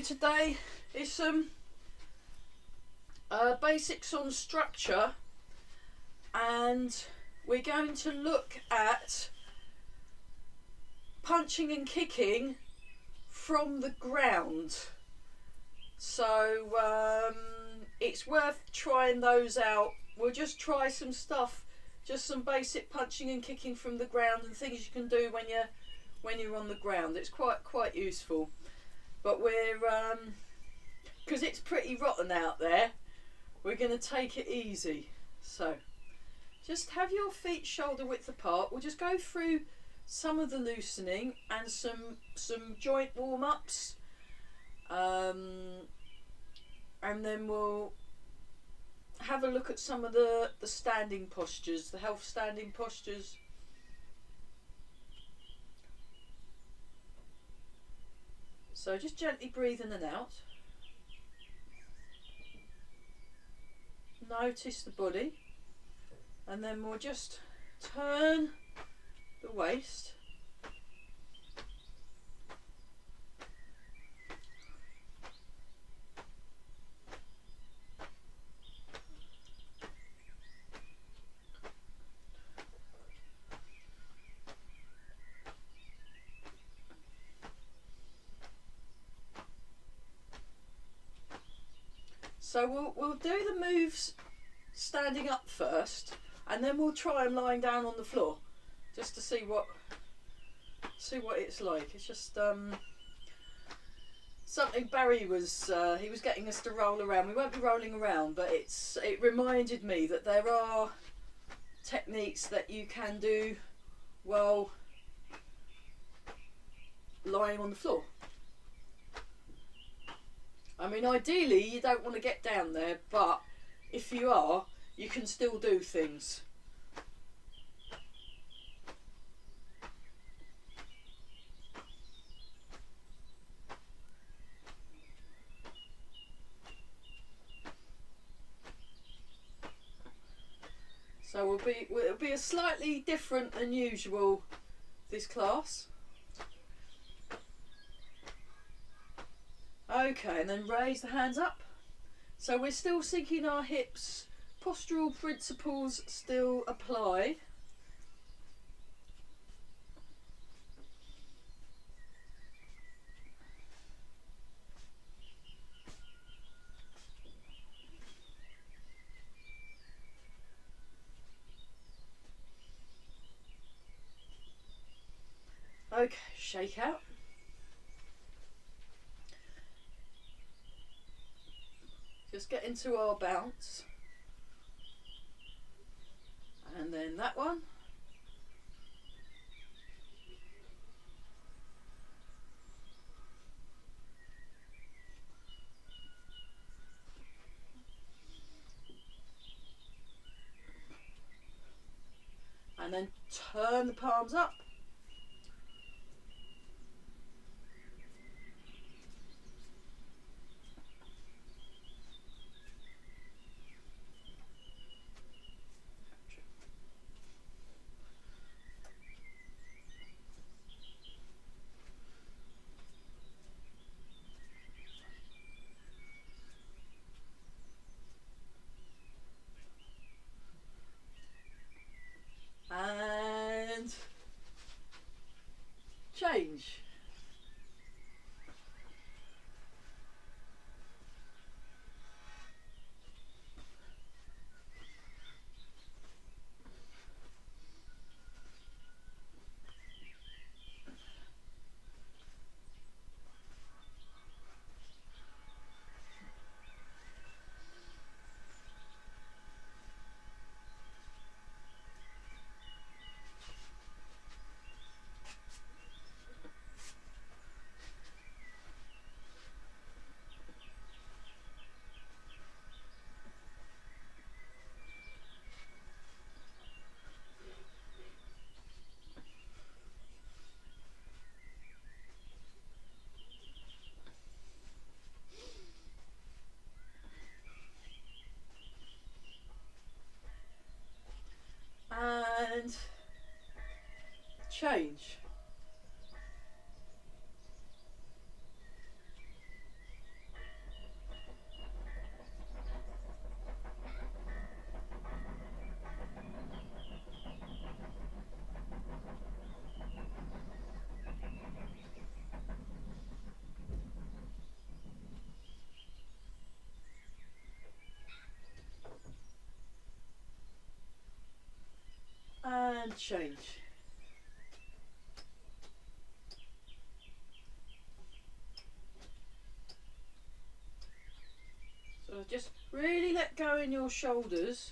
Today is some basics on structure, and we're going to look at punching and kicking from the ground. So it's worth trying those out. We'll just try some stuff, just some basic punching and kicking from the ground and things you can do when you're on the ground. It's quite useful. But we're, because it's pretty rotten out there, we're going to take it easy. So, just have your feet shoulder width apart. We'll just go through some of the loosening and some joint warm-ups. And then we'll have a look at some of the standing postures, the health standing postures. So just gently breathe in and out. Notice the body, and then we'll just turn the waist. So we'll do the moves standing up first, and then we'll try them lying down on the floor, just to see what it's like. It's just something Barry was he was getting us to roll around. We won't be rolling around, but it reminded me that there are techniques that you can do while lying on the floor. I mean, ideally you don't want to get down there, but if you are, you can still do things. So it'll be a slightly different than usual, this class. Okay, and then raise the hands up. So we're still sinking our hips. Postural principles still apply. Okay, shake out. Just get into our bounce. And then that one. And then turn the palms up. And change. And change. and change. So just really let go in your shoulders.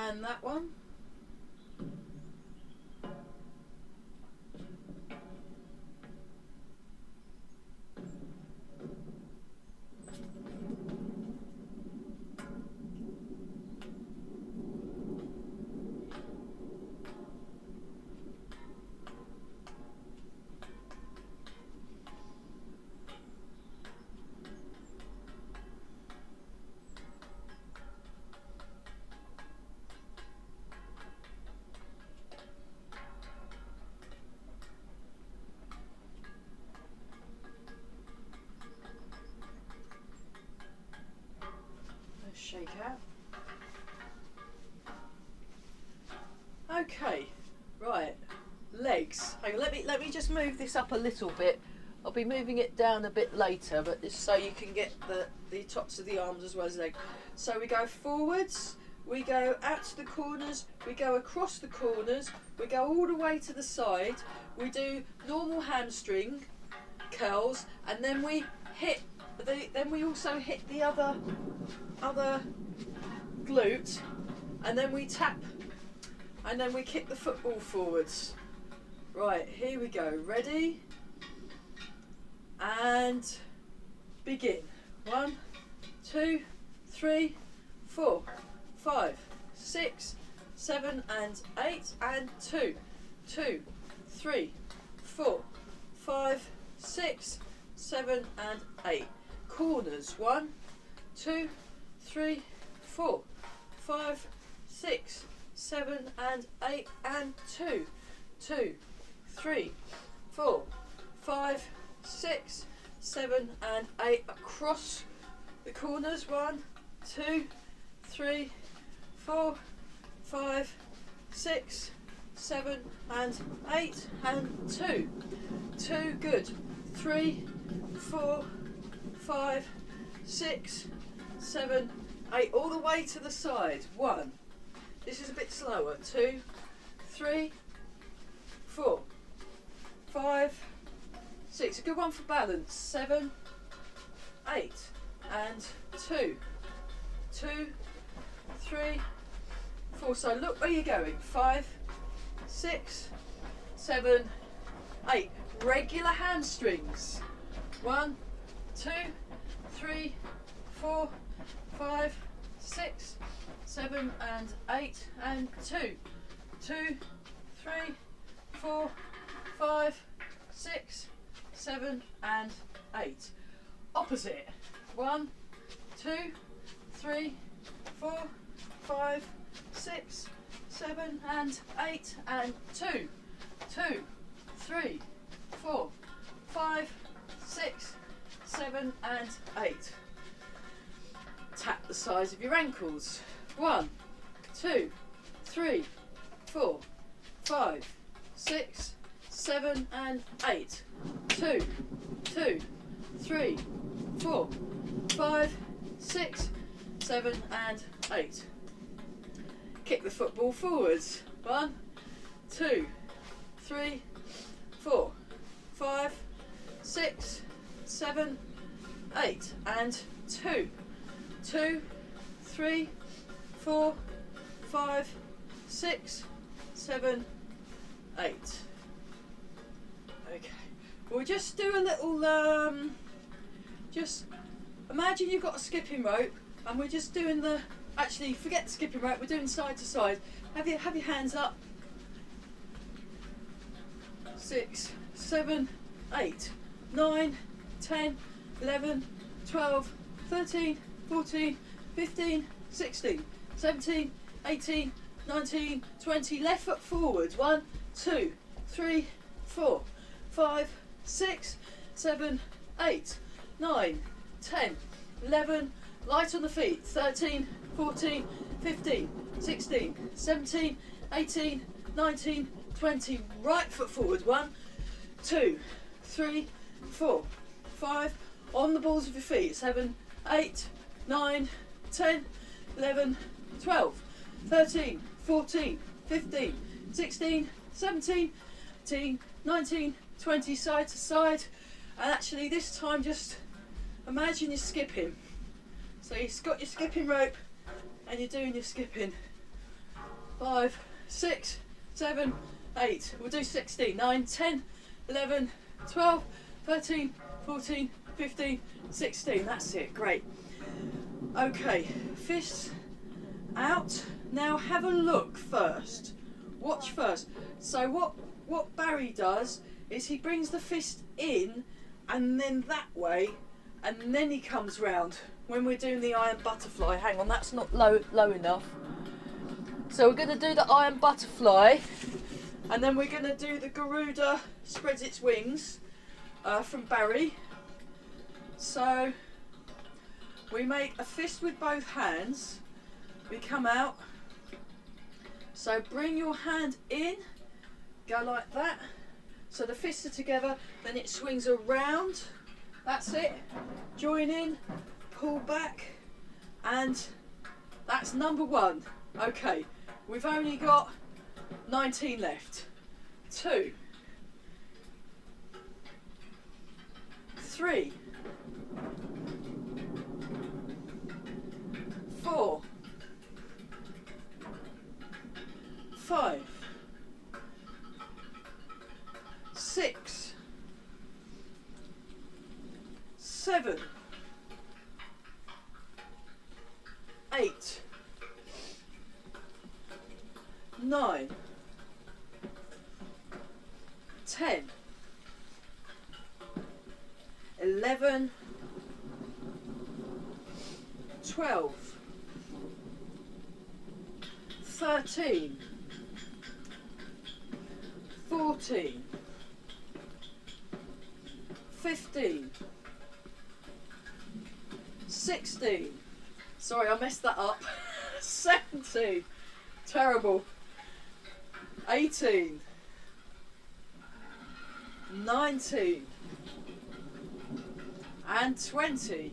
And that one. Shake out. Okay, right, legs. Hang on, let me just move this up a little bit. I'll be moving it down a bit later, but just so you can get the tops of the arms as well as the legs. So we go forwards, we go out to the corners, we go across the corners, we go all the way to the side, we do normal hamstring curls, and then we hit then we also hit the other glute, and then we tap, and then we kick the football forwards. Right, here we go. Ready? And begin. 1, 2, 3, 4, 5, 6, 7 and 8, and 2, 2, 3, 4, 5, 6, 7 and 8. Corners. 1, 2, 3, 4, 5, 6, 7 and 8, and 2, 2, 3, 4, 5, 6, 7 and 8 across the corners. 1, 2, 3, 4, 5, 6, 7 and 8, and 2, 2, good, 3, 4, 5, 6, 7, 8, all the way to the side. 1, this is a bit slower. 2, 3, 4, 5, 6, a good one for balance. 7, 8, and 2, 2, 3, 4. So look where you're going. 5, 6, 7, 8. Regular hamstrings. 1, 2, 3, 4, 5, 6, 7 and 8, and 2, 2, 3, 4, 5, 6, 7 and 8. Opposite. 1, 2, 3, 4, 5, 6, 7 and 8, and 2, 2, 3, 4, 5, 6, 7 and 8. Tap the sides of your ankles. 1, 2, 3, 4, 5, 6, 7 and 8. 2, 2, 3, 4, 5, 6, 7 and 8. Kick the football forwards. 1, 2, 3, 4, 5, 6, 7, 8, and 2, 2, 3, 4, 5, 6, 7, 8. Okay, we'll just do a little, just imagine you've got a skipping rope, and we're just doing the, actually forget the skipping rope, we're doing side to side. Have your hands up. 6, 7, 8, 9, 10, 11, 12, 13, 14, 15, 16, 17, 18, 19, 20. Left foot forwards. 1, 2, 3, 4, 5, 6, 7, 8, 9, 10, 11, light on the feet, 13, 14, 15, 16, 17, 18, 19, 20, right foot forward, 1, 2, 3, 4, 5, on the balls of your feet, 7, 8, 9, 10, 11, 12, 13, 14, 15, 16, 17, 18, 19, 20, side to side. And actually this time just imagine you're skipping. So you've got your skipping rope and you're doing your skipping. 5, 6, 7, 8. We'll do 16, 9, 10, 11, 12, 13, 14, 15, 16. That's it, great. Okay, fists out. Now have a look first. Watch first. So what Barry does is he brings the fist in and then that way and then he comes round when we're doing the iron butterfly. Hang on, that's not low enough. So we're going to do the iron butterfly and then we're going to do the Garuda spreads its wings from Barry. So we make a fist with both hands, we come out, so bring your hand in, go like that, so the fists are together, then it swings around, that's it, join in, pull back, and that's number 1. Okay, we've only got 19 left. 2, 3, 4, 5, 6, 7, 8, 9, 10, 11, 12, 13, 14, 15, 16, sorry I messed that up, 17, terrible, 18, 19 and 20,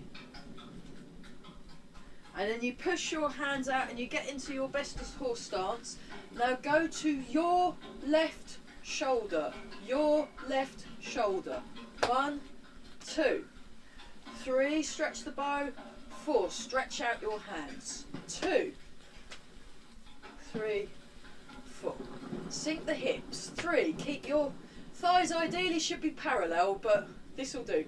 and then you push your hands out and you get into your bestest horse stance. Now go to your left shoulder, your left shoulder. 1, 2, 3, stretch the bow. 4, stretch out your hands. 2, 3, 4, sink the hips. 3, keep your thighs ideally should be parallel, but this will do.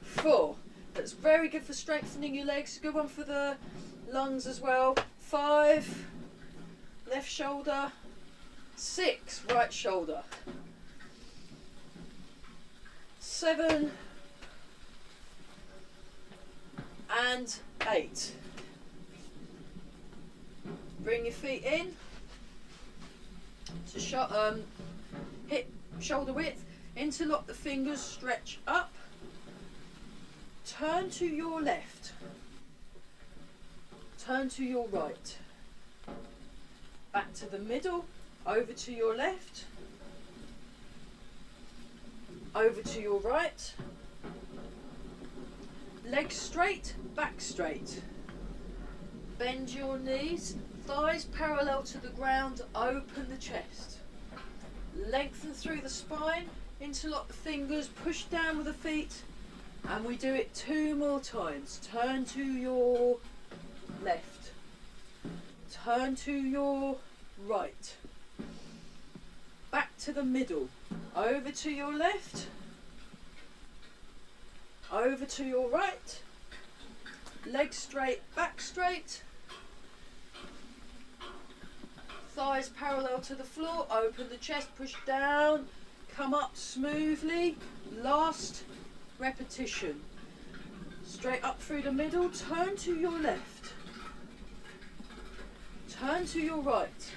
4, that's very good for strengthening your legs, good one for the lungs as well. 5, left shoulder. 6, right shoulder. 7 and 8. Bring your feet in to hip shoulder width. Interlock the fingers, stretch up. Turn to your left. Turn to your right. Back to the middle. Over to your left. Over to your right. Legs straight, back straight. Bend your knees, thighs parallel to the ground, open the chest. Lengthen through the spine, interlock the fingers, push down with the feet, and we do it 2 more times. Turn to your left. Turn to your right. Back to the middle. Over to your left. Over to your right. Legs straight, back straight. Thighs parallel to the floor. Open the chest, push down. Come up smoothly. Last repetition. Straight up through the middle. Turn to your left. Turn to your right.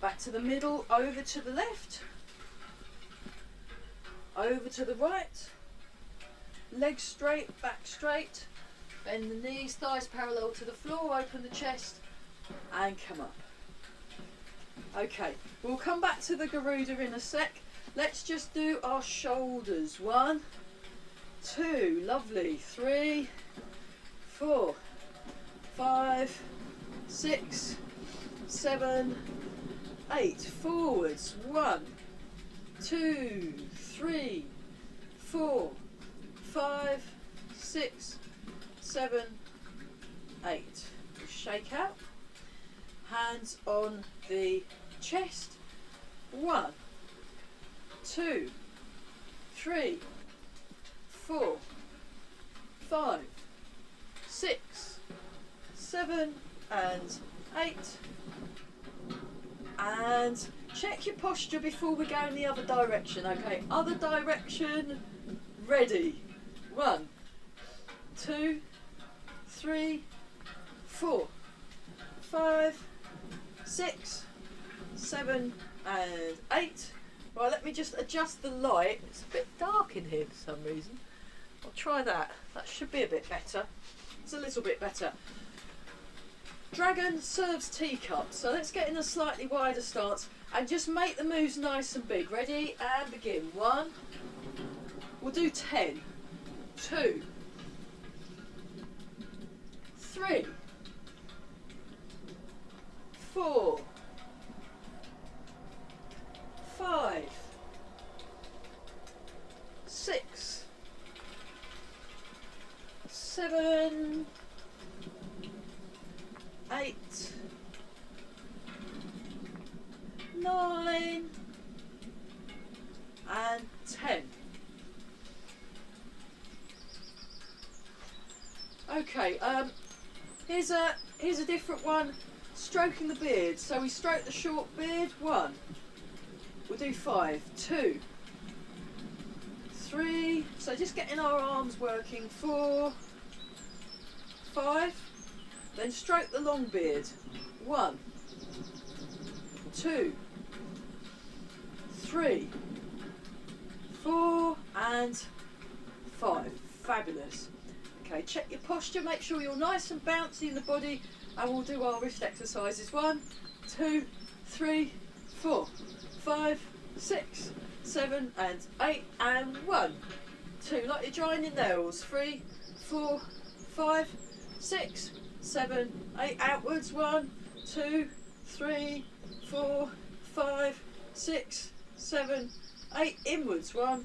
Back to the middle, over to the left. over to the right, legs straight, back straight, bend the knees, thighs parallel to the floor, open the chest and come up. Okay, we'll come back to the Garuda in a sec. Let's just do our shoulders. 1, 2, lovely, 3, 4, 5, 6, 7, 8, forwards, 1, 2, 3, 4, 5, 6, 7, 8. Shake out, hands on the chest, 1, 2, 3, 4, 5, 6, 7 and 8. And check your posture before we go in the other direction. Okay, other direction, ready. 1, 2, 3, 4, 5, 6, 7 and 8. Right, let me just adjust the light. It's a bit dark in here for some reason. I'll try that. That should be a bit better. It's a little bit better. Dragon serves teacup. So let's get in a slightly wider stance and just make the moves nice and big. Ready and begin. 1. We'll do 10. 2. 3. 4. 5. 6. 7. 8. 9. And 10. Okay, here's a different one. Stroking the beard. So we stroke the short beard. 1. We'll do 5. 2. 3. So just getting our arms working. 4. 5. Then stroke the long beard. 1. 2. 3. 4 and 5. Fabulous. Okay, check your posture, make sure you're nice and bouncy in the body, and we'll do our wrist exercises. 1, 2, 3, 4, 5, 6, 7 and 8 and 1, 2, like you're drying your nails. 3, 4, 5, 6, 7, 8, outwards. 1, 2, 3, 4, 5, 6, 7, 8, inwards. 1,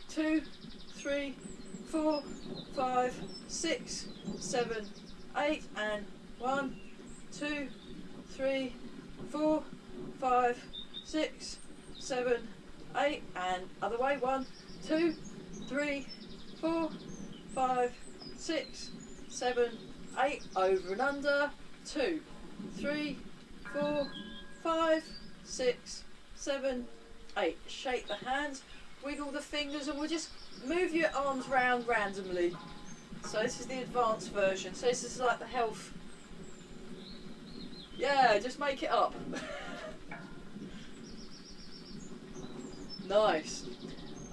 2, 3, 4, 5, 6, 7, 8 and 1, 2, 3, 4, 5, 6, 7, 8 and other way. 1, 2, 3, 4, 5, 6, 7, 8 over and under. 2, 3, 4, 5, 6, 7, 8. Shake the hands, wiggle the fingers, and we'll just move your arms round randomly. So this is the advanced version. So this is like the health. Yeah, just make it up. Nice.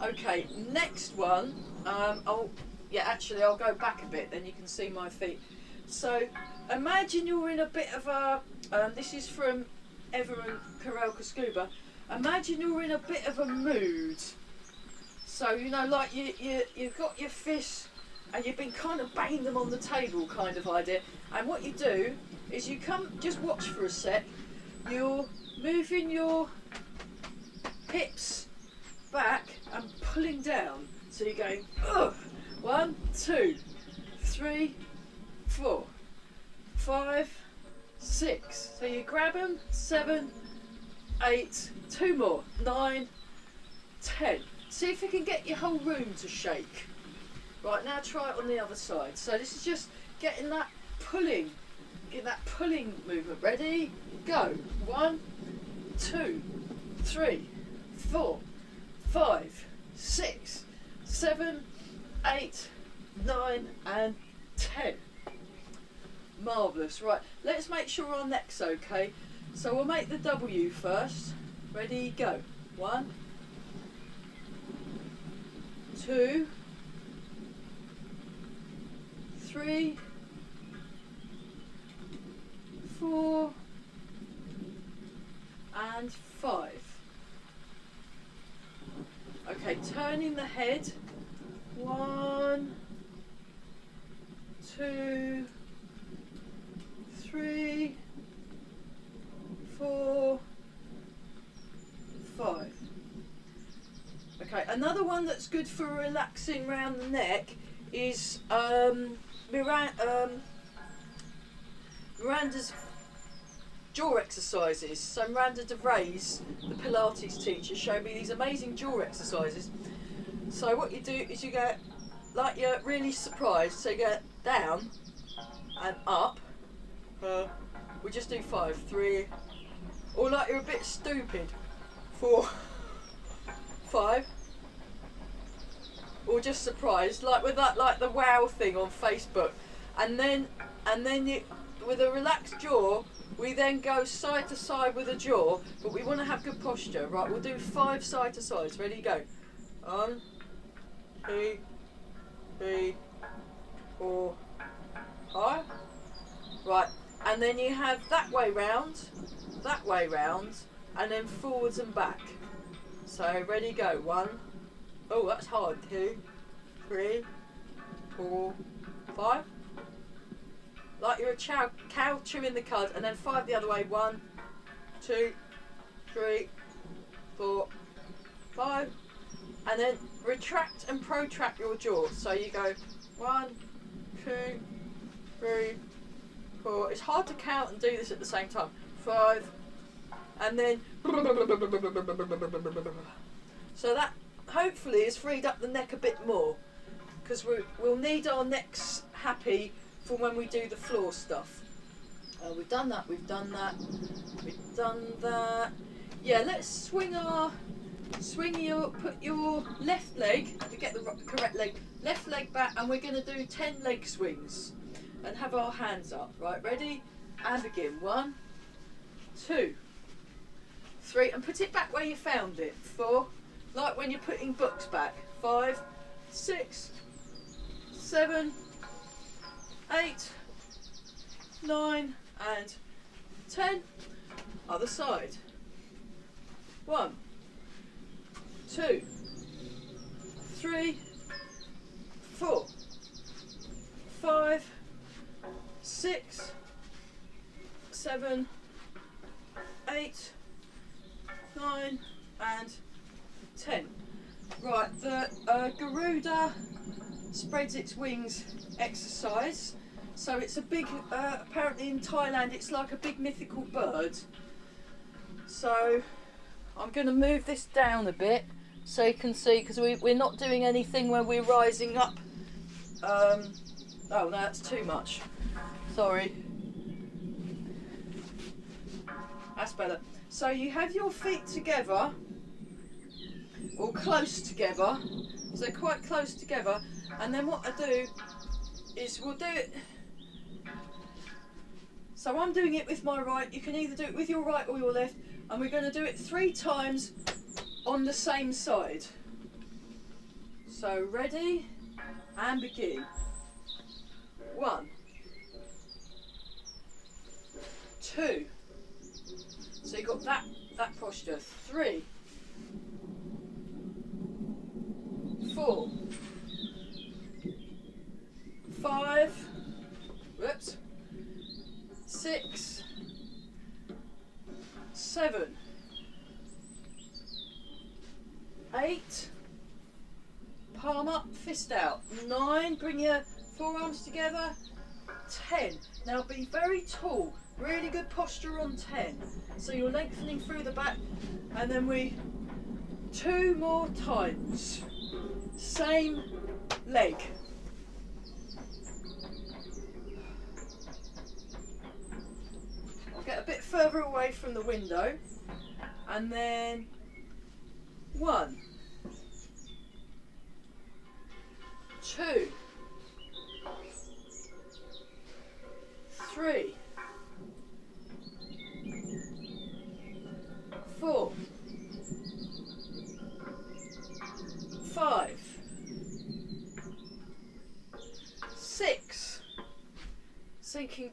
Okay, next one. I'll go back a bit, then you can see my feet. So imagine you're in a bit of a. This is from Ever and Karelka Scuba. Imagine you're in a bit of a mood. So, you know, like you've got your fists and you've been kind of banging them on the table kind of idea. And what you do is you come, just watch for a sec, you're moving your hips back and pulling down. So you're going, ugh. 1, 2, 3, 4, 5, 6. So you grab them. 7, 8, 2 more, 9, 10. See if you can get your whole room to shake. Right, now try it on the other side. So this is just getting that pulling, movement. Ready? Go. 1, 2, 3, 4, 5, 6, 7, 8, 9 and 10. Marvellous. Right, let's make sure our neck's okay. So we'll make the W first. Ready? Go. 1, 2, 3, 4, and 5. Okay, turning the head. 1, 2, 3, 4, 5. Okay, another one that's good for relaxing around the neck is Miranda's jaw exercises. So Miranda DeVries, the Pilates teacher, showed me these amazing jaw exercises. So what you do is you go, like you're really surprised, so you go down and up. We just do 5, 3, or like you're a bit stupid. 4, 5, or just surprised, like with that, like the wow thing on Facebook, and then you, with a relaxed jaw, we then go side to side with the jaw, but we want to have good posture. Right, we'll do 5 side to sides. Ready, go. 1, 2, 3, 4, 5. Right, and then you have that way round, and then forwards and back. So ready, go. 1. Oh, that's hard. 2, 3, 4, 5. Like you're a cow chewing the cud, and then 5 the other way. 1, 2, 3, 4, 5, and then retract and protract your jaw. So you go 1, 2, 3, 4. It's hard to count and do this at the same time. 5, and then so that hopefully has freed up the neck a bit more, because we'll need our necks happy for when we do the floor stuff. We've done that. Yeah, let's put your left leg, to get the correct leg, left leg back, and we're going to do 10 leg swings and have our hands up. Right, ready? And begin. 1, 2, 3, and put it back where you found it. 4, like when you're putting books back. 5, 6, 7, 8, 9, and 10. Other side. 1, 2, 3, 4, 5, 6, 7, 8, 9, and 10. Right, the Garuda spreads its wings exercise. So it's a big, apparently in Thailand, it's like a big mythical bird. So I'm going to move this down a bit so you can see, because we're not doing anything where we're rising up. Oh no, that's too much. Sorry. That's better. So you have your feet together, or close together, so quite close together, and then what I do is we'll do it. So I'm doing it with my right, you can either do it with your right or your left, and we're going to do it 3 times on the same side. So ready, and begin. 1, 2, so you've got that posture. 3, 4, 5, whoops, 6, 7, 8, palm up, fist out. 9, bring your forearms together. 10. Now be very tall, really good posture on 10. So you're lengthening through the back, and then 2 more times. Same leg. I'll get a bit further away from the window, and then 1, 2, 3, 4, 5,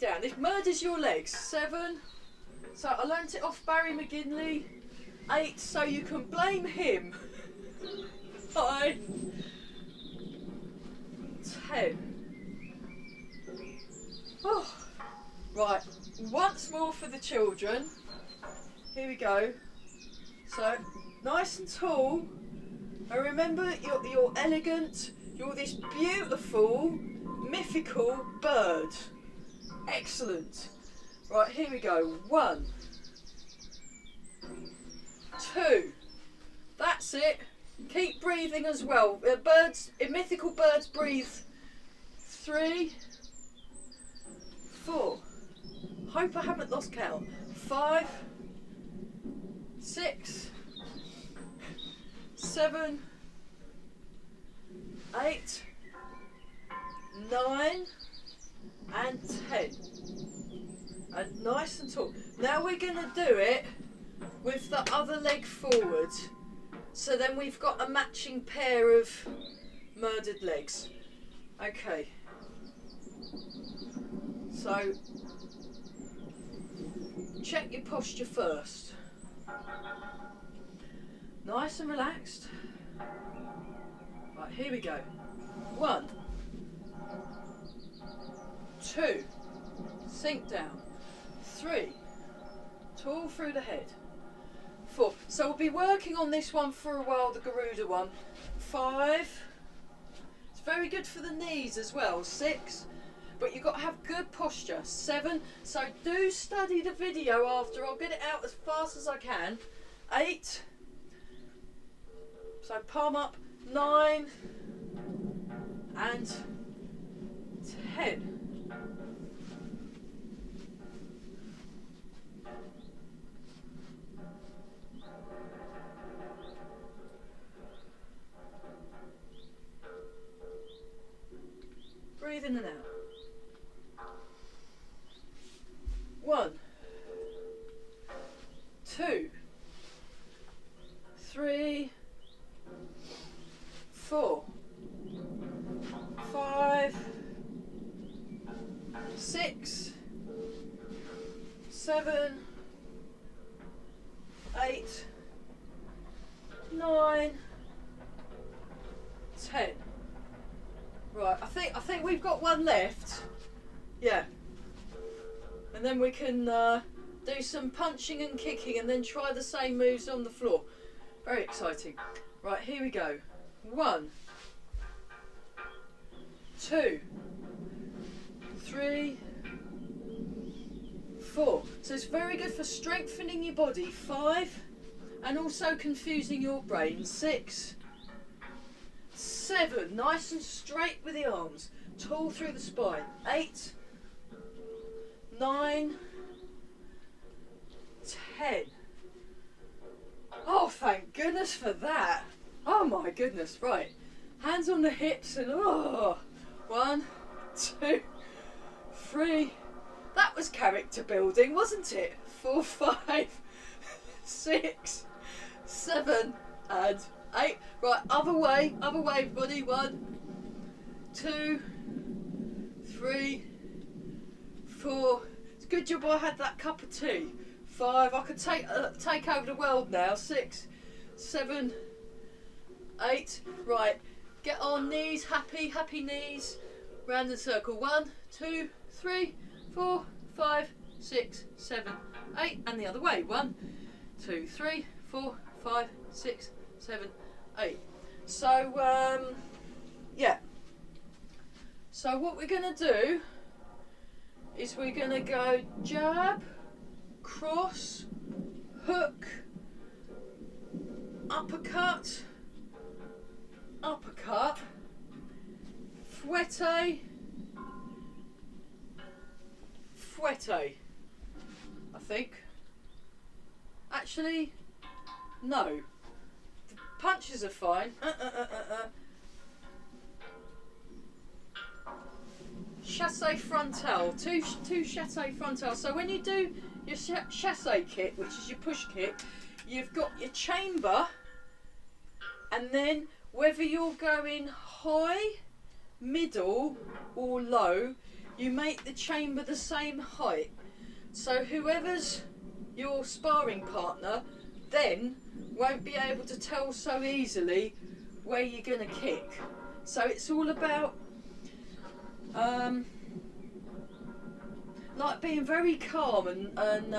down. This murders your legs. 7. So I learnt it off Barry McGinley. 8. So you can blame him. 5. 10. Oh. Right. Once more for the children. Here we go. So nice and tall. And remember, you're elegant. You're this beautiful, mythical bird. Excellent. Right, here we go. 1, 2. That's it. Keep breathing as well. Mythical birds breathe. 3, 4. Hope I haven't lost count. 5, 6, 7, 8, 9, and 10. And nice and tall. Now we're going to do it with the other leg forward. So then we've got a matching pair of murdered legs. Okay. So check your posture first. Nice and relaxed. Right, here we go. 1, 2, sink down. 3, tall through the head. 4. So we'll be working on this one for a while, the Garuda one. 5. It's very good for the knees as well. 6. But you've got to have good posture. 7. So do study the video after. I'll get it out as fast as I can. 8. So palm up. 9. And 10. Breathe in and out. 1, 2, 3, 4, 5, 6, 7, 8, 9, 10. Right, I think we've got one left. Yeah. And then we can do some punching and kicking and then try the same moves on the floor. Very exciting. Right, here we go. 1, 2, 3, 4. So it's very good for strengthening your body. 5, and also confusing your brain. 6, 7, nice and straight with the arms, tall through the spine. 8, 9, 10. Oh, thank goodness for that. Oh my goodness. Right, hands on the hips and 1, 2, 3. That was character building, wasn't it? 4, 5, 6, 7, and 8. Right, other way, everybody. 1, 2, 3, 4. It's a good job I had that cup of tea. 5. I could take over the world now. 6, 7, 8. Right, get on knees. Happy knees. Round the circle. 1, 2, 3, 4, 5, 6, 7, 8, and the other way. 1, 2, 3, 4, 5, 6, 7, 8. So yeah. So what we're going to do is we're going to go jab, cross, hook, uppercut, uppercut, fouette, fouette, I think. Actually, no. The punches are fine. Chassé frontal, two chassé frontal. So when you do your chassé kick, which is your push kick, you've got your chamber, and then whether you're going high, middle or low, you make the chamber the same height. So whoever's your sparring partner then won't be able to tell so easily where you're going to kick. So it's all about like being very calm and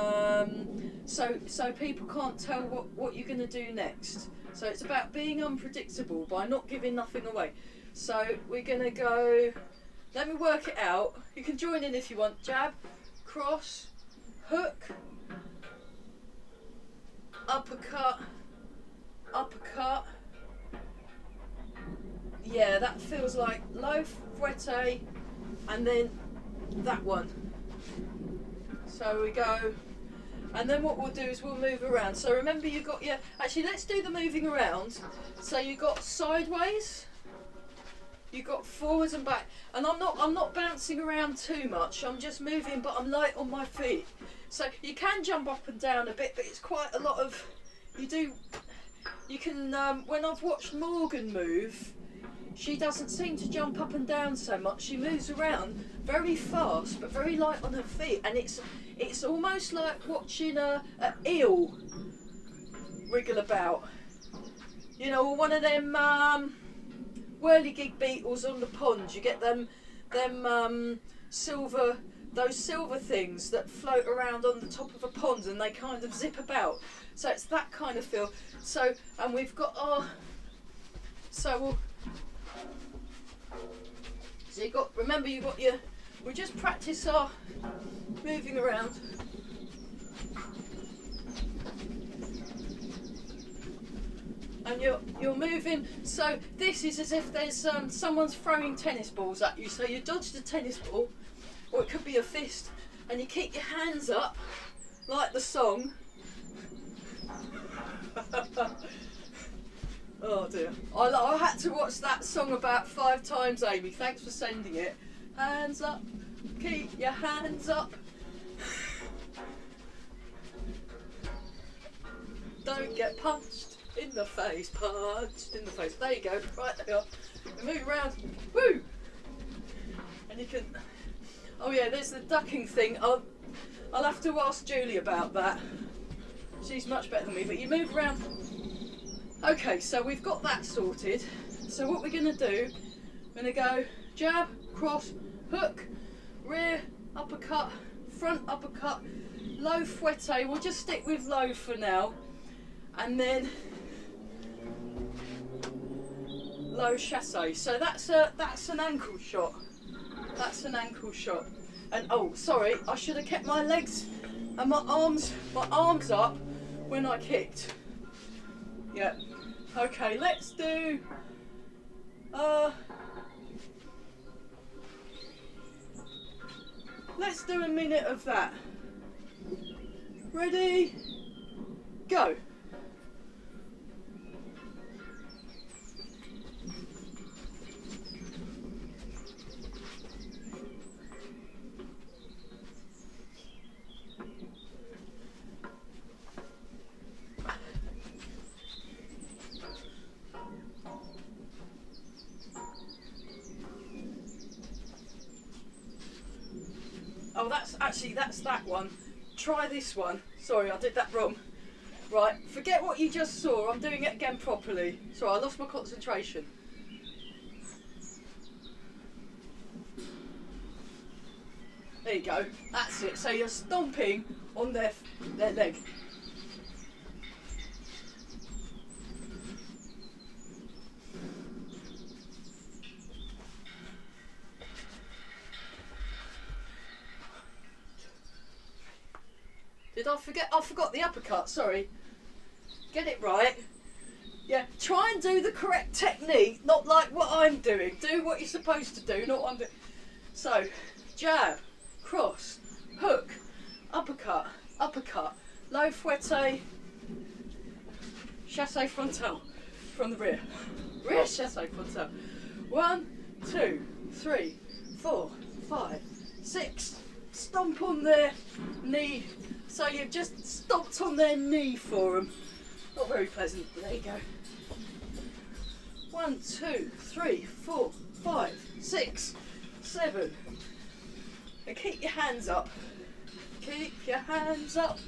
so people can't tell what you're going to do next. So it's about being unpredictable by not giving nothing away. So we're going to go, let me work it out. You can join in if you want. Jab, cross, hook, uppercut, uppercut. Yeah, that feels like low fouette, and then that one. So we go, and then what we'll do is we'll move around. So remember you got your, actually let's do the moving around. So you got sideways, you got forwards and back, and I'm not bouncing around too much. I'm just moving, but I'm light on my feet. So you can jump up and down a bit, but it's quite a lot of, you can, when I've watched Morgan move, she doesn't seem to jump up and down so much. She moves around very fast, but very light on her feet, and it's almost like watching a eel wriggle about. You know, or one of them whirligig beetles on the pond. You get them silver, those silver things that float around on the top of a pond, and they kind of zip about. So it's that kind of feel. So, and we've got our, so you got, remember you got your, we'll just practice our moving around. And you're moving, so this is as if there's someone's throwing tennis balls at you. So you dodge the tennis ball, or it could be a fist, and you keep your hands up, like the song. Oh dear. I had to watch that song about 5 times, Amy. Thanks for sending it. Hands up, keep your hands up. Don't get punched in the face, punched in the face. There you go, right there you are. And move around, woo! And you can, oh yeah, there's the ducking thing. I'll have to ask Julie about that. She's much better than me, but you move around. Okay, so we've got that sorted. So what we're going to do, we're going to go jab, cross, hook, rear, uppercut, front uppercut, low fouette. We'll just stick with low for now. And then low chassé. So that's an ankle shot. That's an ankle shot. And oh, sorry, I should have kept my legs and my arms up when I kicked. Yeah. Okay, let's do a minute of that. Ready? Go. Oh, that's that one. Try this one. Sorry, I did that wrong. Right, forget what you just saw. I'm doing it again properly. Sorry, I lost my concentration. There you go. That's it. So you're stomping on their leg. Did I forget? I forgot the uppercut, sorry. Get it right. Yeah, try and do the correct technique, not like what I'm doing. Do what you're supposed to do, not what I'm doing. So, jab, cross, hook, uppercut, uppercut, low fouette, chassé frontal from the rear. Rear chassé frontal. 1, 2, 3, 4, 5, 6. Stomp on their knee. So you've just stomped on their knee for them. Not very pleasant, but there you go. 1, 2, 3, 4, 5, 6, 7, And keep your hands up. Keep your hands up.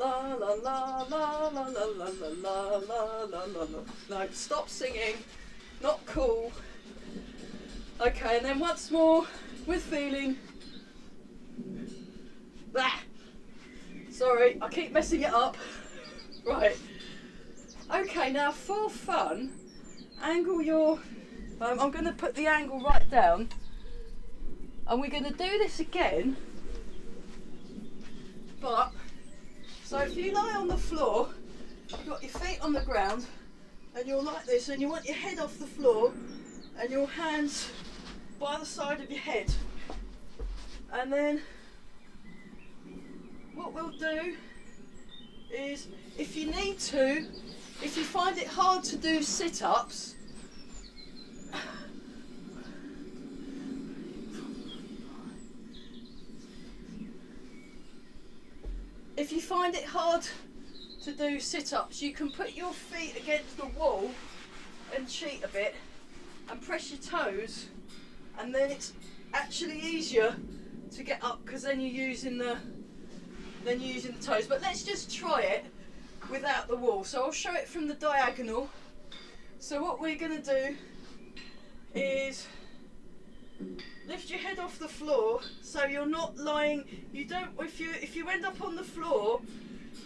La la la la la la la la la la la la. No, stop singing. Not cool. Okay, and then once more with feeling. Bah. Sorry, I keep messing it up. Right. Okay, now for fun, angle your. I'm going to put the angle right down, and we're going to do this again. But so if you lie on the floor, you've got your feet on the ground, and you're like this, and you want your head off the floor, and your hands by the side of your head, and then what we'll do is, if you need to, if you find it hard to do sit-ups, if you find it hard to do sit-ups, you can put your feet against the wall and cheat a bit and press your toes, and then it's actually easier to get up because then you're using the toes. But let's just try it without the wall. So I'll show it from the diagonal. So what we're going to do is lift your head off the floor, so you're not lying. You don't. If you end up on the floor,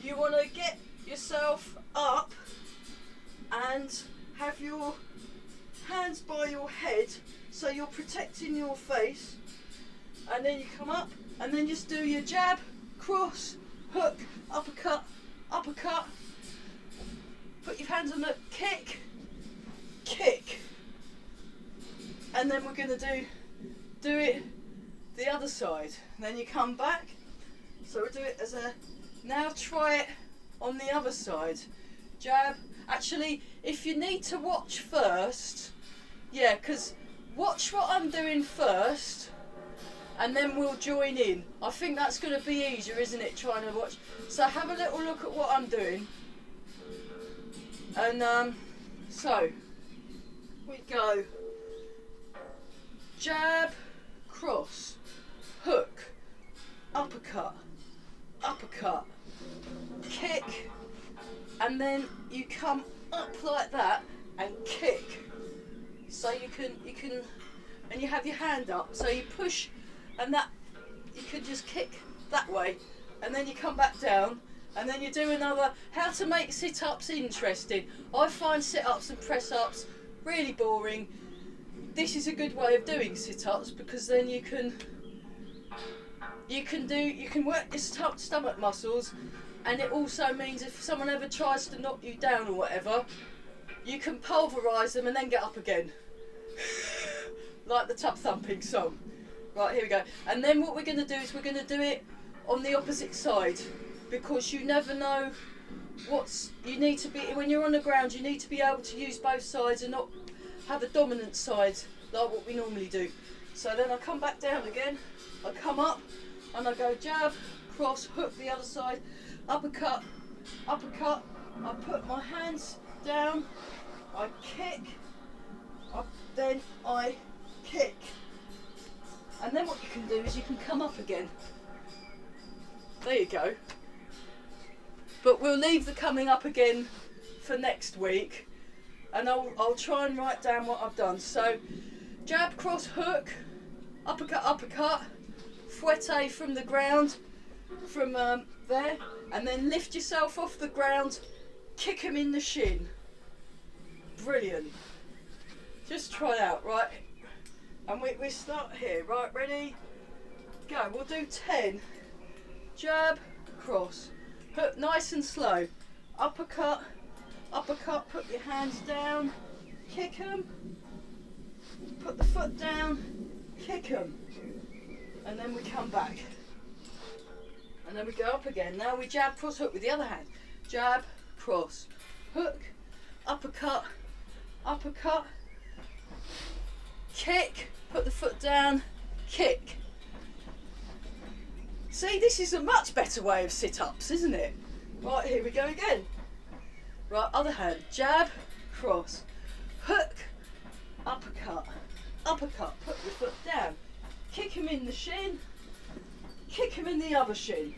you want to get yourself up and have your hands by your head, so you're protecting your face. And then you come up, and then just do your jab, cross, hook, uppercut, uppercut. Put your hands on the kick, kick. And then we're going to do it the other side. And then you come back. So we'll do it as a, now try it on the other side. Jab. Actually, if you need to watch first, yeah, because watch what I'm doing first, and then we'll join in. I think that's going to be easier, isn't it, trying to watch? So have a little look at what I'm doing. And so we go jab, cross, hook, uppercut, uppercut, kick, and then you come up like that and kick. So you can, and you have your hand up. So you push, and that you can just kick that way, and then you come back down, and then you do another. How to make sit-ups interesting. I find sit-ups and press-ups really boring. This is a good way of doing sit-ups, because then you can work your stomach muscles, and it also means if someone ever tries to knock you down or whatever, you can pulverise them and then get up again. Like the tub thumping song. Right, here we go. And then what we're going to do is we're going to do it on the opposite side, because you never know you need to be, when you're on the ground, you need to be able to use both sides and not have a dominant side like what we normally do. So then I come back down again, I come up and I go jab, cross, hook the other side, uppercut, uppercut, I put my hands down, I kick, then I kick. And then what you can do is you can come up again. There you go. But we'll leave the coming up again for next week, and I'll try and write down what I've done. So jab, cross, hook, uppercut, uppercut, fouette from the ground, from there, and then lift yourself off the ground, kick him in the shin. Brilliant. Just try it out, right? And we start here, right? Ready? Go. We'll do 10. Jab, cross, hook, nice and slow. Uppercut, uppercut, put your hands down, kick them, put the foot down, kick them, and then we come back. And then we go up again. Now we jab, cross, hook with the other hand. Jab, cross, hook, uppercut, uppercut, kick, put the foot down, kick. See, this is a much better way of sit-ups, isn't it? Right, here we go again. Right, other hand, jab, cross, hook, uppercut, uppercut, put your foot down, kick him in the shin, kick him in the other shin.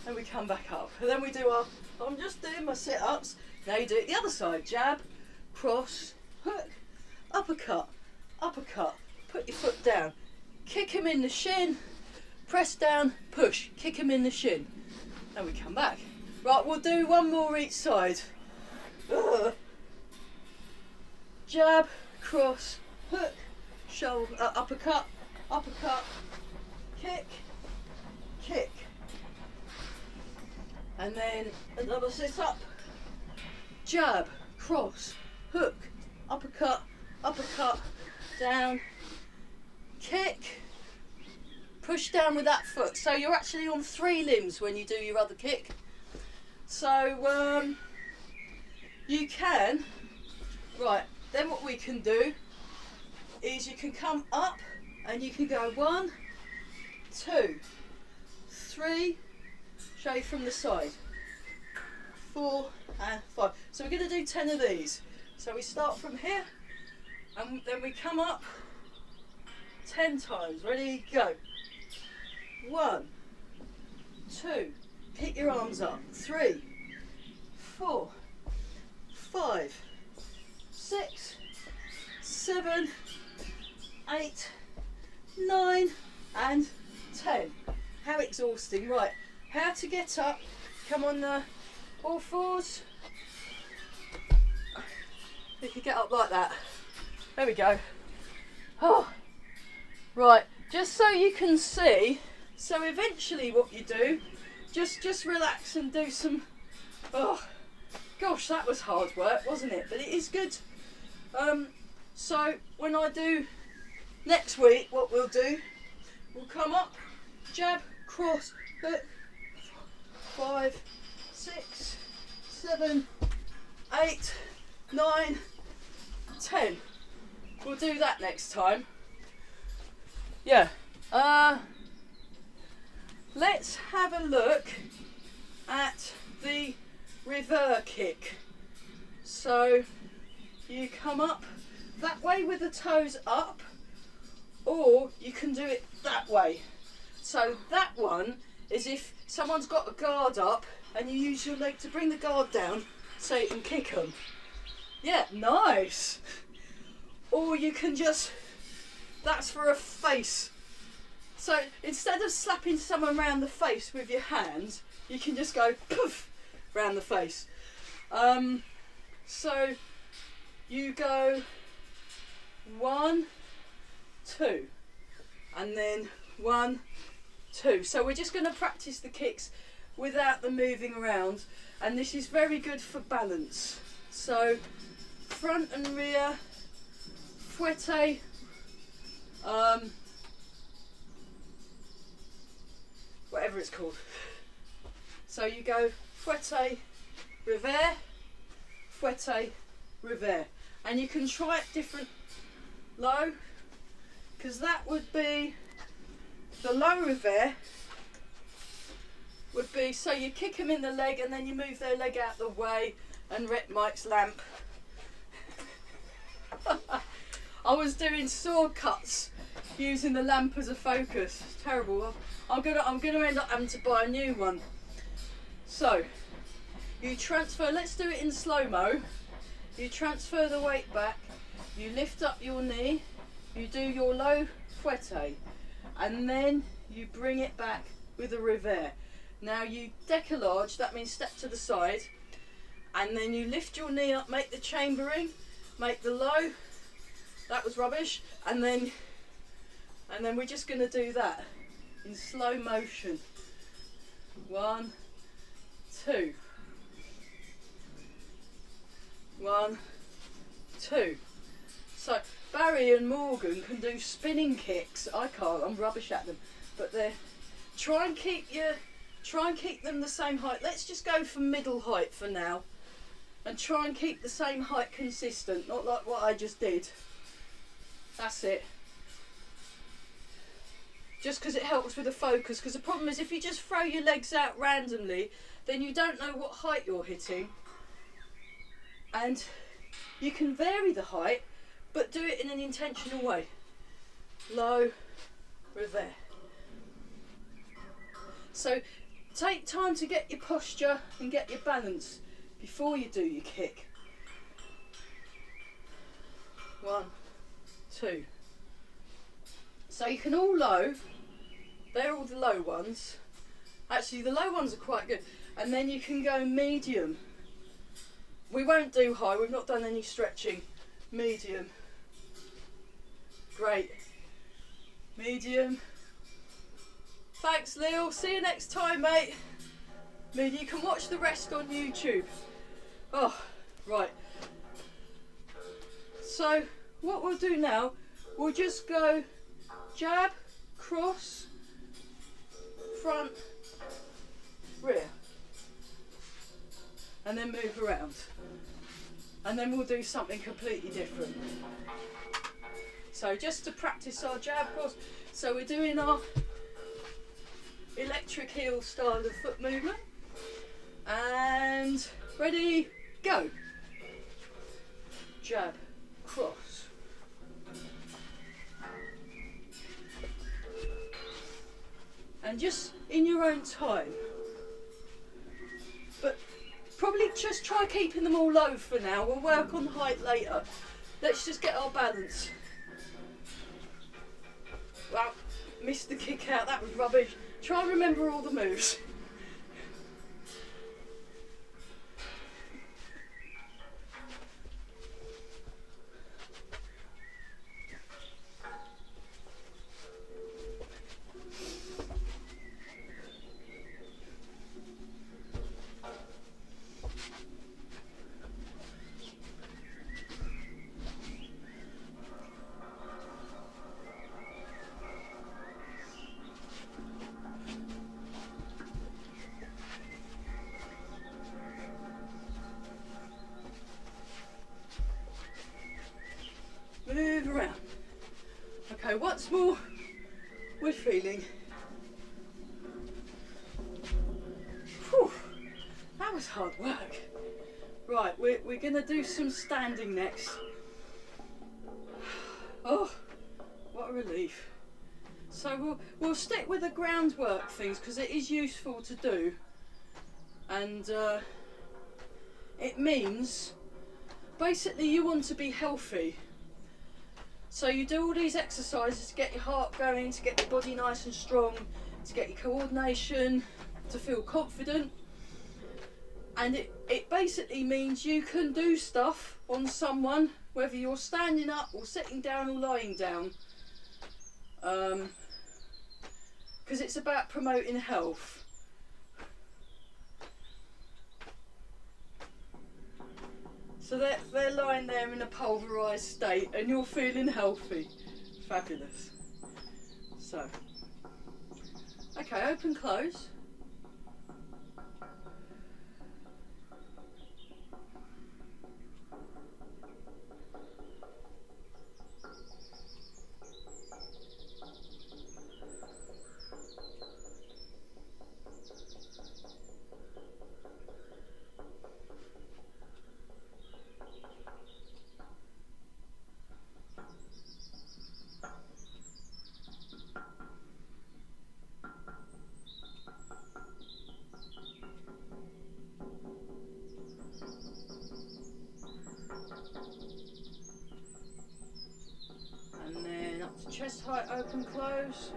Then we come back up. And then we do our, I'm just doing my sit-ups. Now you do it the other side. Jab, cross, hook, uppercut, uppercut. Put your foot down. Kick him in the shin. Press down, push. Kick him in the shin. Then we come back. Right, we'll do one more each side. Jab, cross, hook, shoulder, uppercut, uppercut, kick, kick. And then another sit up. Jab, cross, hook, uppercut, uppercut, down, kick, push down with that foot. So you're actually on 3 limbs when you do your other kick. So you can, right, then what we can do is you can come up and you can go 1, 2, 3, show you from the side, 4 and 5. So we're going to do 10 of these. So we start from here and then we come up 10 times. Ready, go. 1, 2, keep your arms up. 3, 4, 5, 6, 7, 8, 9 and 10. How exhausting. Right, how to get up. Come on, all fours. You can get up like that. There we go. Oh, right, just so you can see. So eventually what you do, just relax and do some, oh gosh, that was hard work, wasn't it? But it is good. So when I do next week, what we'll do, we'll come up, jab, cross, hook, 5, 6, 7, 8, 9, 10. We'll do that next time. Yeah. Let's have a look at the reverse kick. So you come up that way with the toes up, or you can do it that way. So that one is if someone's got a guard up and you use your leg to bring the guard down so you can kick them. Yeah, nice. Or you can just, that's for a face. So instead of slapping someone round the face with your hands, you can just go poof round the face. So you go 1, 2, and then 1, 2. So we're just going to practice the kicks without them moving around, and this is very good for balance. So front and rear, fouette, whatever it's called. So you go fouette, revers, fouette, revers, and you can try it different low, because that would be the low revers would be, so you kick them in the leg and then you move their leg out the way and wreck Mike's lamp. I was doing sword cuts using the lamp as a focus. It's terrible. I'm gonna end up having to buy a new one. So you transfer, let's do it in slow-mo. You transfer the weight back, you lift up your knee, you do your low fouette, and then you bring it back with a revers. Now you décollage, that means step to the side, and then you lift your knee up, make the chambering, make the low, that was rubbish, and then we're just going to do that in slow motion. 1, 2. 1, 2. So Barry and Morgan can do spinning kicks. I can't, I'm rubbish at them. But they're, try and keep them the same height. Let's just go for middle height for now. And try and keep the same height consistent, not like what I just did. That's it. Just because it helps with the focus, because the problem is if you just throw your legs out randomly, then you don't know what height you're hitting. And you can vary the height, but do it in an intentional way. Low, revers. So take time to get your posture and get your balance before you do your kick. 1, 2. So you can all low. They're all the low ones. Actually, the low ones are quite good. And then you can go medium. We won't do high. We've not done any stretching. Medium. Great. Medium. Thanks, Lil. See you next time, mate. Medium. You can watch the rest on YouTube. Oh, right. So, what we'll do now, we'll just go jab, cross, front, rear. And then move around. And then we'll do something completely different. So just to practice our jab cross, so we're doing our electric heel style of foot movement. And ready, go. Jab, cross. And just in your own time. But probably just try keeping them all low for now. We'll work on height later. Let's just get our balance. Wow, missed the kick out, that was rubbish. Try and remember all the moves. Move around. Okay, once more we're feeling. Whew, that was hard work. Right, we're going to do some standing next. Oh, what a relief. So we'll stick with the groundwork things because it is useful to do. And it means basically you want to be healthy. So you do all these exercises to get your heart going, to get your body nice and strong, to get your coordination, to feel confident. And it basically means you can do stuff on someone, whether you're standing up or sitting down or lying down. Because it's about promoting health. So they're lying there in a pulverised state and you're feeling healthy. Fabulous. So, okay, open, close. Chest height, open, close.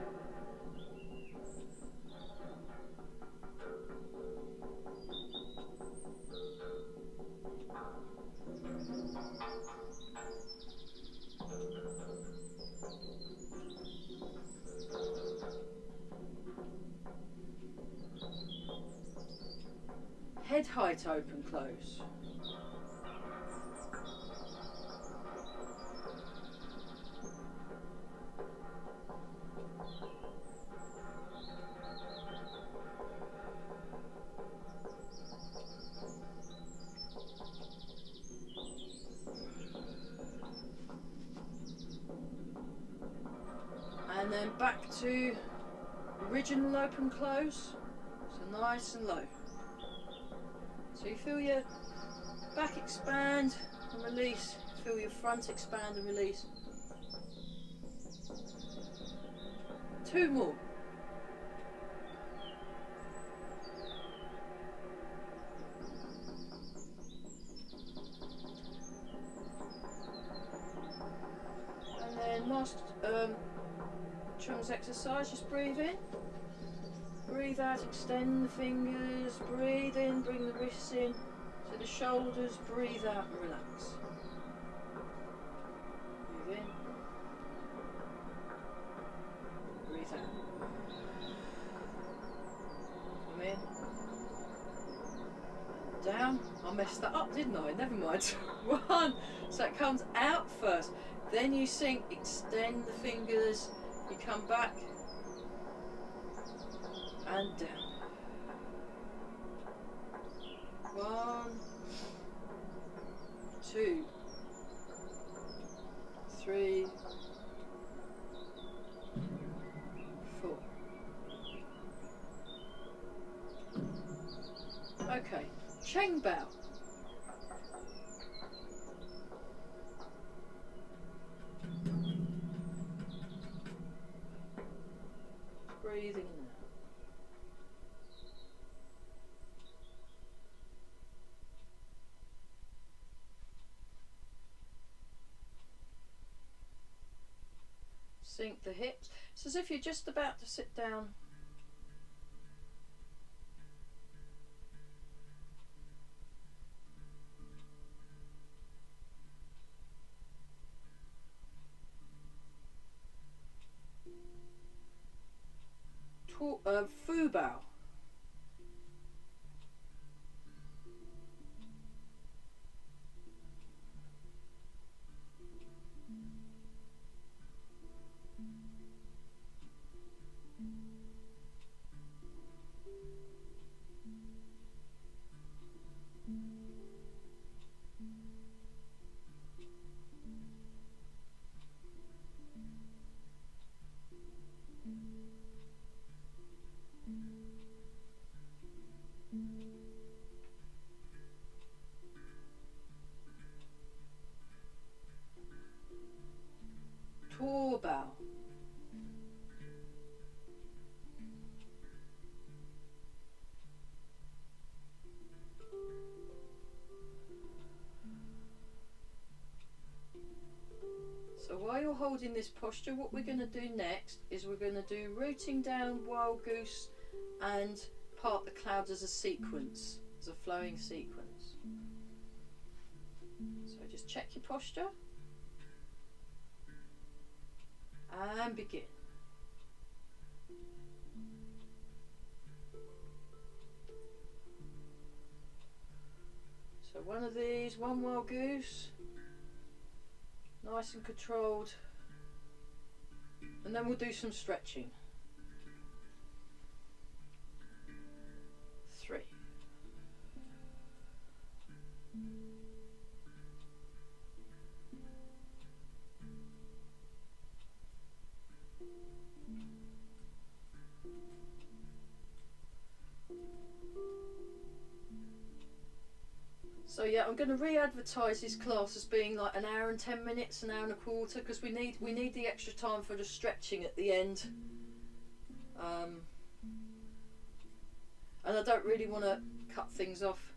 Head height, open, close. And then back to original open close, so nice and low. So you feel your back expand and release, feel your front expand and release. 2 more. last chunks exercise. Just breathe in, breathe out, extend the fingers, breathe in, bring the wrists in to the shoulders, breathe out and relax. Breathe in, breathe out. Come in, down. I messed that up, didn't I? Never mind. One. So it comes out first, then you sink, extend the fingers, you come back and down. 1, 2, 3, 4. Okay, Cheng bow. Breathing in and out. Sink the hips. It's as if you're just about to sit down. Fu bow. Tor bow. So while you're holding this posture, what we're going to do next is we're going to do rooting down, wild goose and part the clouds as a sequence, as a flowing sequence. So just check your posture and begin. So one of these, one wild goose, nice and controlled, and then we'll do some stretching. 3. So yeah, I'm going to re-advertise this class as being like an hour and 10 minutes, an hour and a quarter, because we need the extra time for the stretching at the end. And I don't really want to cut things off.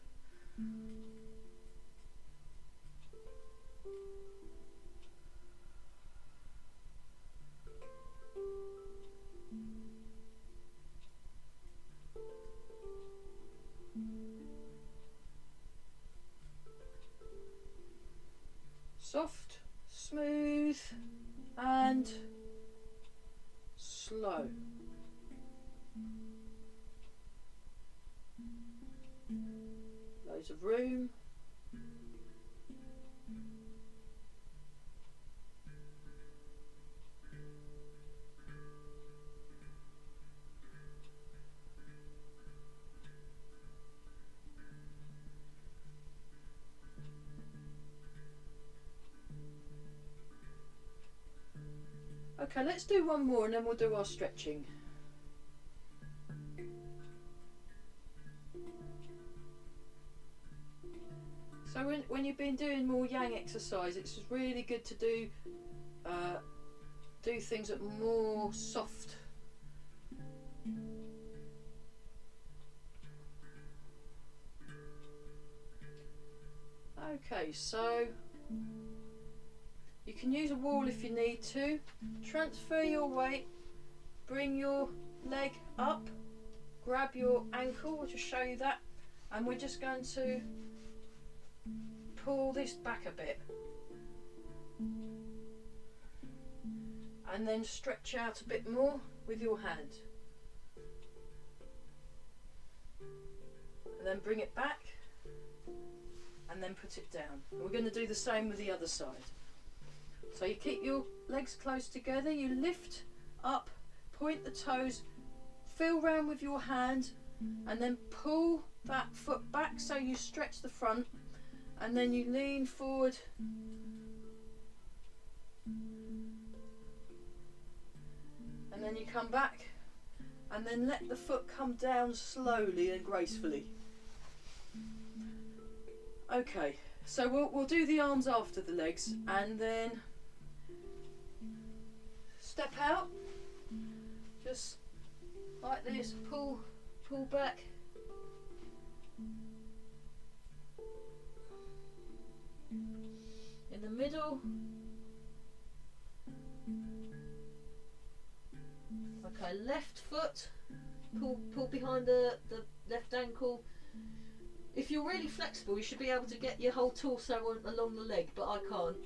Soft, smooth and slow. Loads of room. Okay, let's do one more and then we'll do our stretching. So when you've been doing more yang exercise, it's really good to do things that are more soft. Okay, so You can use a wall if you need to. Transfer your weight, bring your leg up, grab your ankle, I'll just show you that, and we're just going to pull this back a bit. And then stretch out a bit more with your hand. And then bring it back and then put it down. And we're going to do the same with the other side. So you keep your legs close together, you lift up, point the toes, feel round with your hand, and then pull that foot back so you stretch the front, and then you lean forward and then you come back and then let the foot come down slowly and gracefully. Okay, so we'll do the arms after the legs, and then step out just like this, pull back, in the middle. Okay, left foot, pull behind the left ankle. If you're really flexible, you should be able to get your whole torso along the leg, but I can't.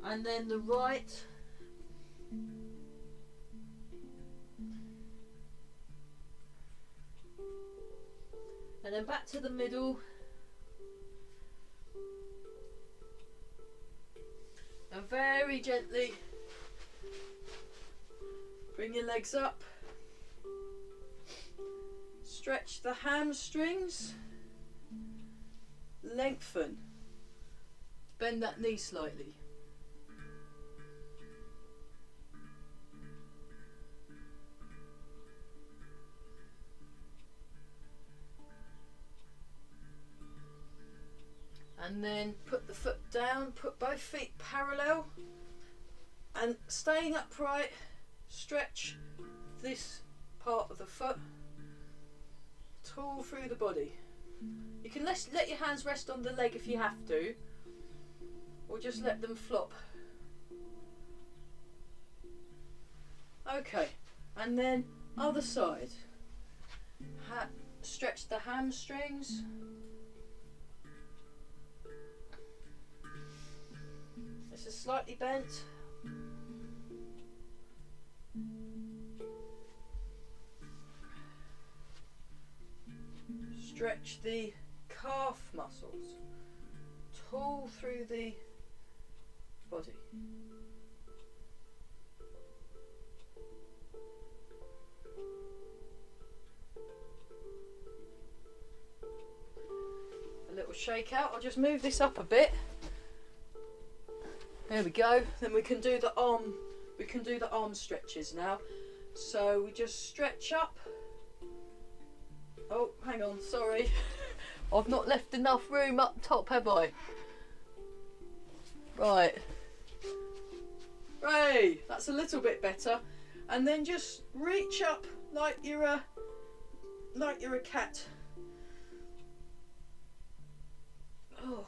And then the right. And then back to the middle. And very gently bring your legs up. Stretch the hamstrings. Lengthen. Bend that knee slightly. And then put the foot down, put both feet parallel, and staying upright, stretch this part of the foot, tall through the body. You can let your hands rest on the leg if you have to, or just let them flop. Okay, and then other side. Stretch the hamstrings. This is slightly bent. Stretch the calf muscles, tall through the body. A little shake out. I'll just move this up a bit. There we go. Then we can do the arm stretches now. So we just stretch up. Oh, hang on, sorry. I've not left enough room up top, have I? Right. Hooray! That's a little bit better. And then just reach up like you're a cat. Oh.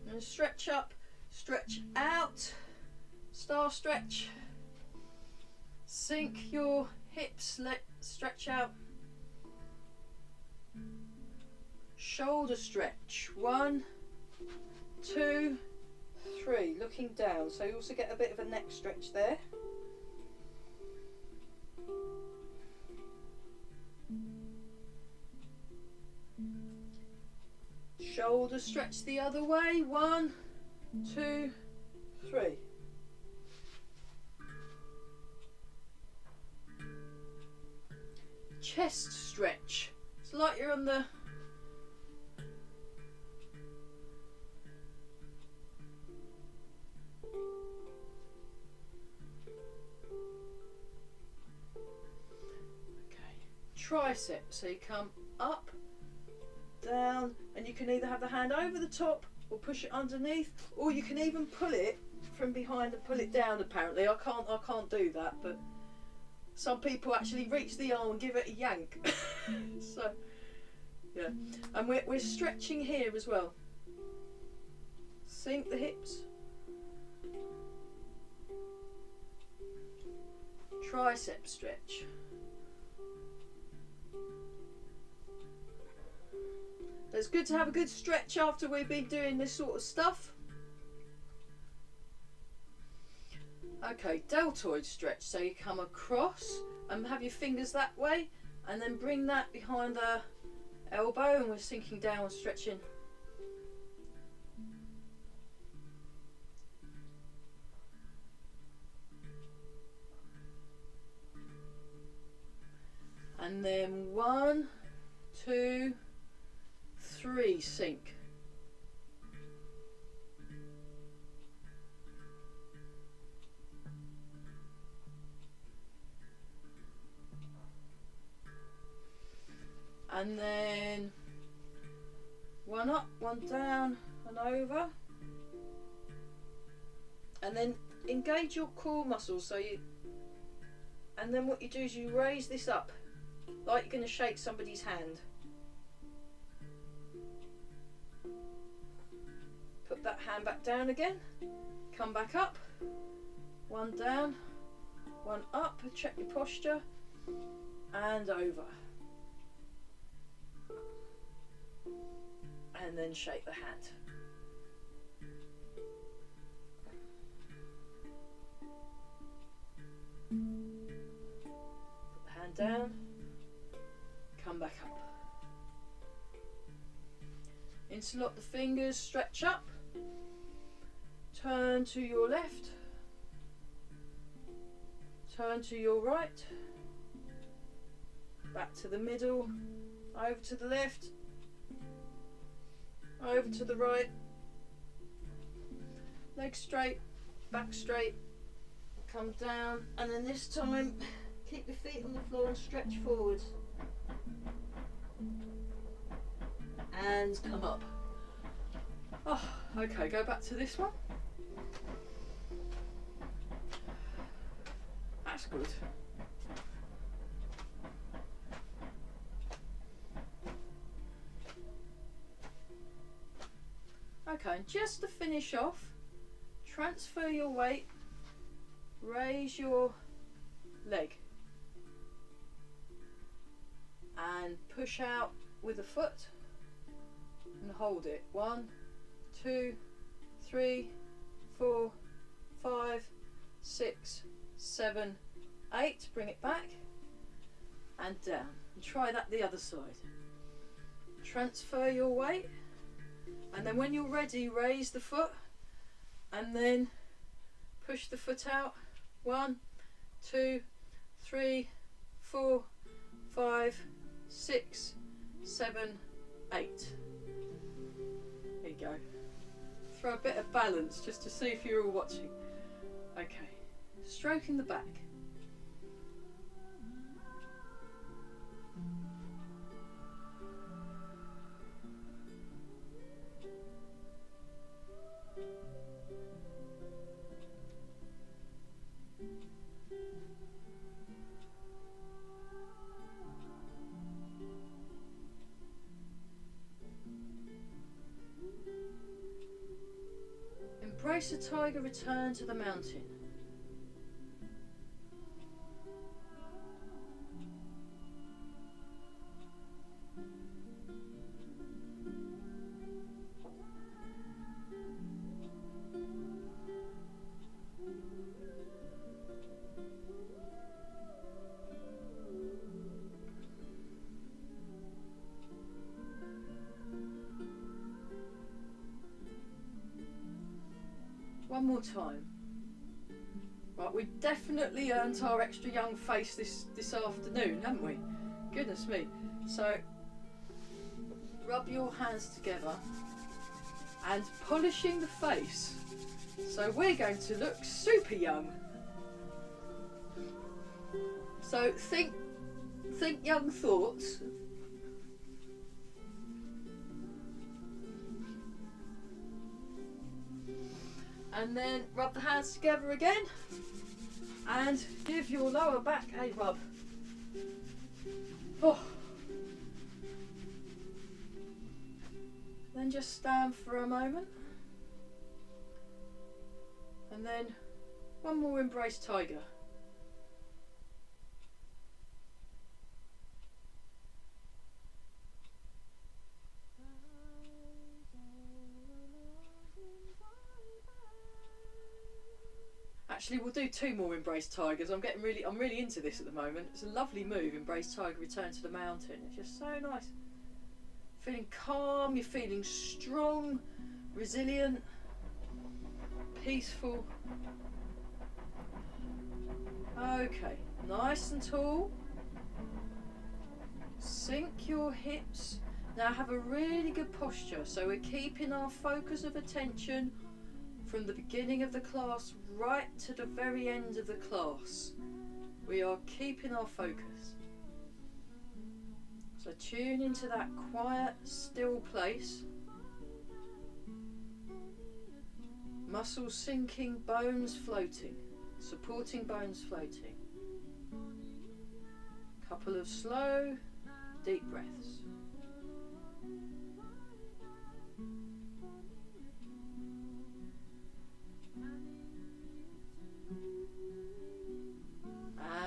And stretch up, stretch out, star stretch. Sink your hips, stretch out. Shoulder stretch. 1, 2, 3. Looking down, so you also get a bit of a neck stretch there. Shoulder stretch the other way. 1, 2, 3. Chest stretch. It's like you're on the tricep. So you come up, down, and you can either have the hand over the top or push it underneath, or you can even pull it from behind and pull it down. Apparently, I can't do that, but some people actually reach the arm and give it a yank. So Yeah, and we're stretching here as well. Sink the hips. Tricep stretch. It's good to have a good stretch after we've been doing this sort of stuff. Okay, deltoid stretch. So you come across and have your fingers that way, and then bring that behind the elbow, and we're sinking down and stretching. And then 1, 2, 3, sink. And then 1 up, 1 down and over. And then engage your core muscles, so you, and then what you do is you raise this up like you're going to shake somebody's hand. Put that hand back down again, come back up, 1 down, 1 up, check your posture, and over. And then shake the hand. Put the hand down, come back up. Interlock the fingers, stretch up, turn to your left, turn to your right, back to the middle, over to the left, over to the right, legs straight, back straight, come down, and then this time keep your feet on the floor and stretch forward. And come up. Oh, okay, go back to this one. That's good. Okay, and just to finish off, transfer your weight, raise your leg and push out with the foot and hold it. 1, 2, 3, 4, 5, 6, 7, 8. Bring it back and down. And try that the other side. Transfer your weight, and then when you're ready, raise the foot and then push the foot out. 1, 2, 3, 4, 5, 6, 7, 8. There you go. Throw a bit of balance just to see if you're all watching. Okay, stroking the back. Embrace a tiger, return to the mountain. One more time. Right, we definitely earned our extra young face this afternoon, haven't we? Goodness me. So, rub your hands together and polishing the face. So we're going to look super young. So think young thoughts. And then rub the hands together again and give your lower back a rub. Oh. Then just stand for a moment. And then one more embrace tiger. Actually, we'll do 2 more embrace tigers. I'm really into this at the moment. It's a lovely move, embrace tiger, return to the mountain. It's just so nice. Feeling calm, you're feeling strong, resilient, peaceful. Okay, nice and tall. Sink your hips. Now have a really good posture. So we're keeping our focus of attention from the beginning of the class right to the very end of the class. We are keeping our focus. So tune into that quiet, still place. Muscles sinking, bones floating, supporting bones floating. Couple of slow, deep breaths.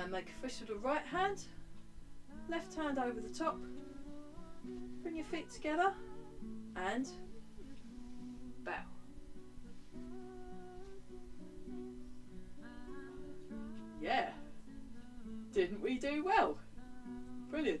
And make a fist with the right hand, left hand over the top. Bring your feet together and bow. Yeah, didn't we do well? Brilliant.